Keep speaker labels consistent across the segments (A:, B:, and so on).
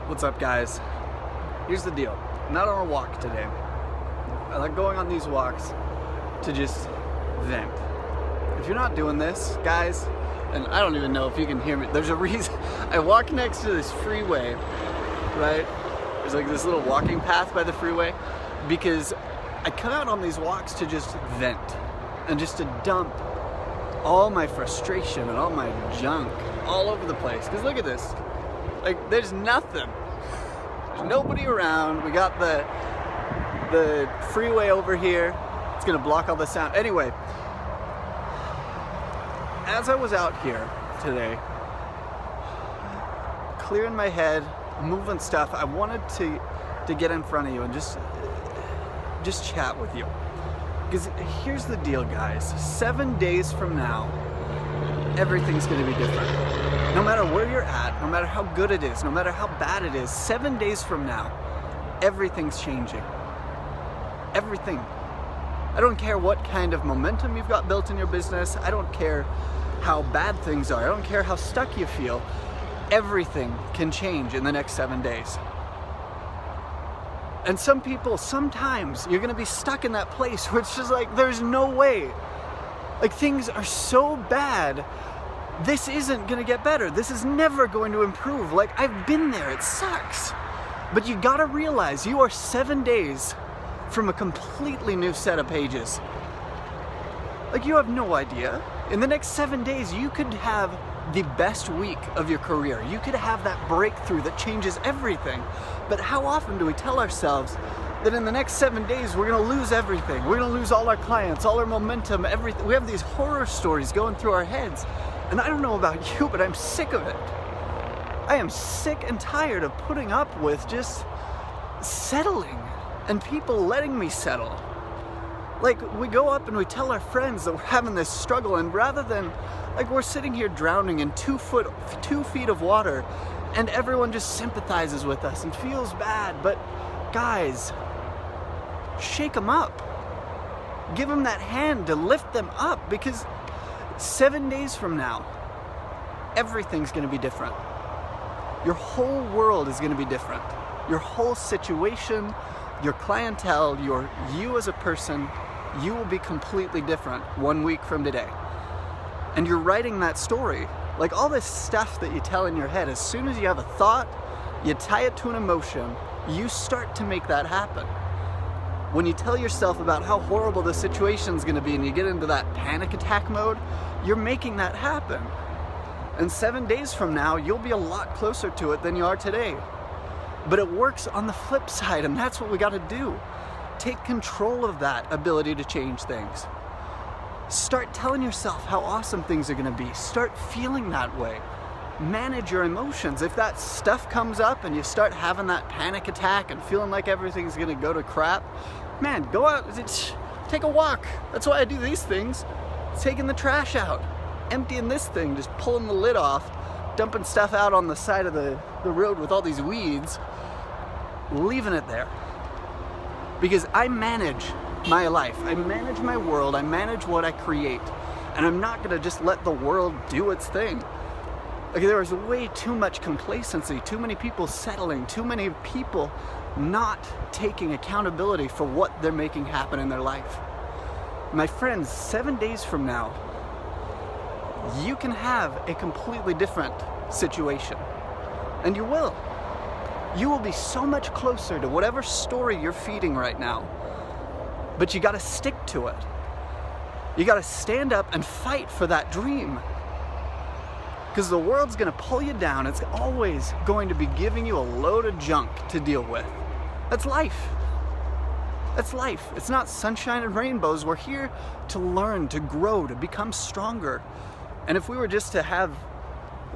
A: What's up, guys? Here's the deal. I'm not on a walk today. I like going on these walks to just vent. If you're not doing this, guys, and I don't even know if you can hear me, there's a reason. I walk next to this freeway, right? There's like this little walking path by the freeway because I come out on these walks to just vent and just to dump all my frustration and all my junk all over the place. Because look at this. Like, there's nothing. There's nobody around. We got the freeway over here. It's gonna block all the sound. Anyway, as I was out here today, clearing my head, moving stuff, I wanted to get in front of you and just chat with you. Because here's the deal, guys. 7 days from now, everything's gonna be different. No matter where you're at, no matter how good it is, no matter how bad it is, 7 days from now, everything's changing. Everything. I don't care what kind of momentum you've got built in your business. I don't care how bad things are. I don't care how stuck you feel. Everything can change in the next 7 days. And some people, sometimes you're gonna be stuck in that place where it's just like, there's no way. Like, things are so bad, this isn't gonna get better. This is never going to improve. Like, I've been there, it sucks. But you gotta realize you are 7 days from a completely new set of pages. Like, you have no idea. In the next 7 days, you could have the best week of your career. You could have that breakthrough that changes everything. But how often do we tell ourselves that in the next 7 days we're gonna lose everything? We're gonna lose all our clients, all our momentum, everything. We have these horror stories going through our heads. And I don't know about you, but I'm sick of it. I am sick and tired of putting up with just settling and people letting me settle. Like, we go up and we tell our friends that we're having this struggle, and rather than, like, we're sitting here drowning in 2 feet of water, and everyone just sympathizes with us and feels bad. But guys, shake them up. Give them that hand to lift them up, because 7 days from now, everything's gonna be different. Your whole world is gonna be different. Your whole situation, your clientele, you as a person, you will be completely different 1 week from today. And you're writing that story. Like, all this stuff that you tell in your head, as soon as you have a thought, you tie it to an emotion, you start to make that happen. When you tell yourself about how horrible the situation's gonna be and you get into that panic attack mode, you're making that happen. And 7 days from now, you'll be a lot closer to it than you are today. But it works on the flip side, and that's what we gotta do. Take control of that ability to change things. Start telling yourself how awesome things are gonna be. Start feeling that way. Manage your emotions. If that stuff comes up and you start having that panic attack and feeling like everything's gonna go to crap, man, go out, take a walk. That's why I do these things. Taking the trash out, emptying this thing, just pulling the lid off, dumping stuff out on the side of the road with all these weeds, leaving it there. Because I manage my life, I manage my world, I manage what I create, and I'm not gonna just let the world do its thing. Like, there is way too much complacency, too many people settling, too many people not taking accountability for what they're making happen in their life. My friends, 7 days from now, you can have a completely different situation. And you will. You will be so much closer to whatever story you're feeding right now. But you gotta stick to it. You gotta stand up and fight for that dream. Because the world's gonna pull you down. It's always going to be giving you a load of junk to deal with. That's life. That's life. It's not sunshine and rainbows. We're here to learn, to grow, to become stronger. And if we were just to have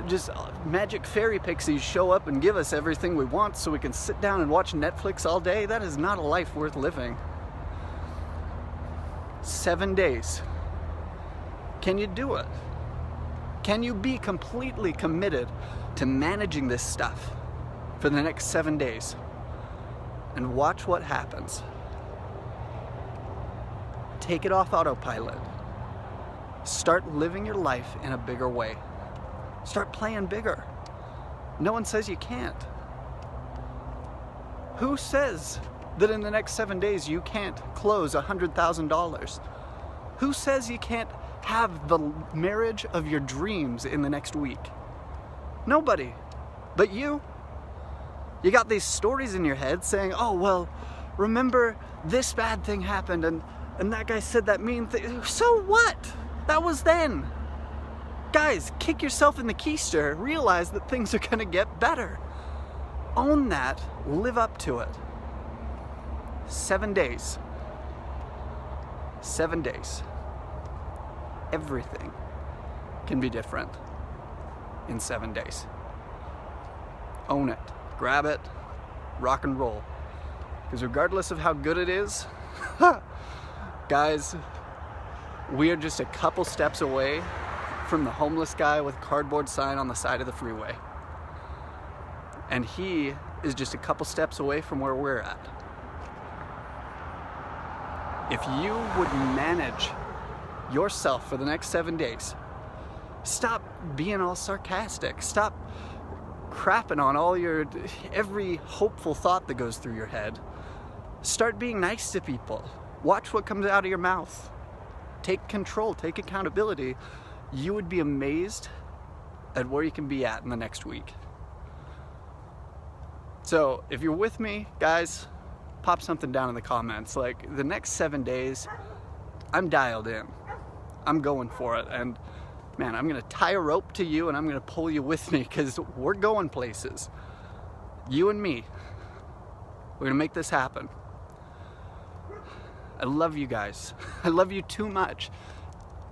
A: just magic fairy pixies show up and give us everything we want so we can sit down and watch Netflix all day, that is not a life worth living. 7 days. Can you do it? Can you be completely committed to managing this stuff for the next 7 days? And watch what happens. Take it off autopilot. Start living your life in a bigger way. Start playing bigger. No one says you can't. Who says that in the next 7 days you can't close $100,000? Who says you can't have the marriage of your dreams in the next week? Nobody. But you. You got these stories in your head saying, oh, well, remember this bad thing happened and that guy said that mean thing. So what? That was then. Guys, kick yourself in the keister. Realize that things are going to get better. Own that. Live up to it. 7 days. 7 days. Everything can be different in 7 days. Own it. Grab it. Rock and roll. Because regardless of how good it is, guys, we are just a couple steps away from the homeless guy with a cardboard sign on the side of the freeway. And he is just a couple steps away from where we're at. If you would manage yourself for the next 7 days, stop being all sarcastic. Stop crapping on every hopeful thought that goes through your head. Start being nice to people. Watch what comes out of your mouth. Take control, take accountability. You would be amazed at where you can be at in the next week. So if you're with me, guys, pop something down in the comments. Like, the next 7 days, I'm dialed in. I'm going for it. And man, I'm gonna tie a rope to you and I'm gonna pull you with me because we're going places. You and me. We're gonna make this happen. I love you guys. I love you too much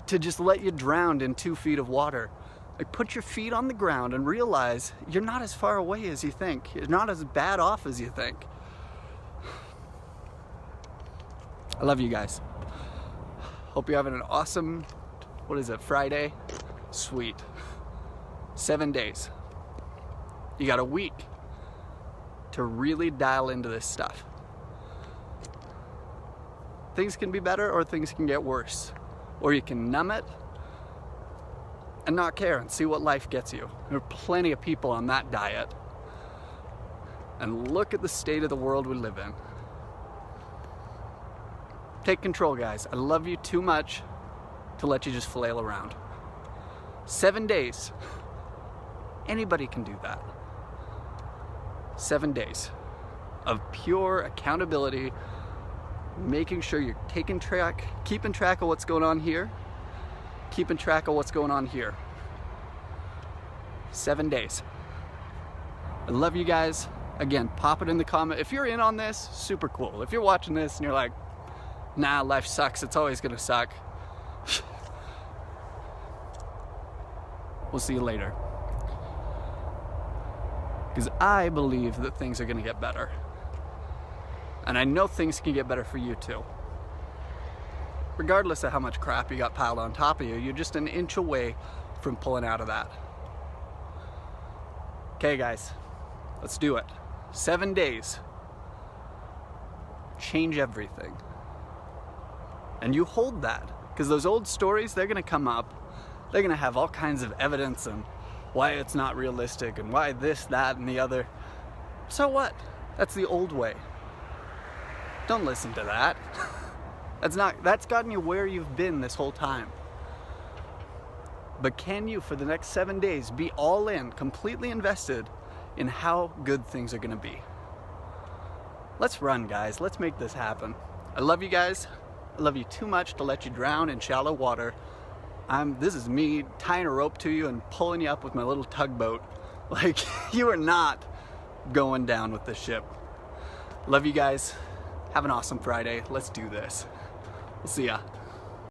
A: to just let you drown in 2 feet of water. Like, put your feet on the ground and realize you're not as far away as you think. You're not as bad off as you think. I love you guys. Hope you're having an awesome, Friday? Sweet. 7 days. You got a week to really dial into this stuff. Things can be better or things can get worse. Or you can numb it and not care and see what life gets you. There are plenty of people on that diet. And look at the state of the world we live in. Take control, guys. I love you too much to let you just flail around. 7 days. Anybody can do that. 7 days of pure accountability, making sure you're keeping track of what's going on here, keeping track of what's going on here. 7 days. I love you guys. Again, pop it in the comment. If you're in on this, super cool. If you're watching this and you're like, nah, life sucks, it's always gonna suck, we'll see you later. Because I believe that things are gonna get better. And I know things can get better for you too. Regardless of how much crap you got piled on top of you, you're just an inch away from pulling out of that. Okay, guys, let's do it. 7 days. Change everything. And you hold that, because those old stories, they're gonna come up. They're gonna have all kinds of evidence and why it's not realistic and why this, that, and the other. So what? That's the old way. Don't listen to that. That's gotten you where you've been this whole time. But can you, for the next 7 days, be all in, completely invested in how good things are gonna be? Let's run, guys. Let's make this happen. I love you guys. I love you too much to let you drown in shallow water. This is me tying a rope to you and pulling you up with my little tugboat. Like, you are not going down with this ship. Love you guys. Have an awesome Friday. Let's do this. We'll see ya.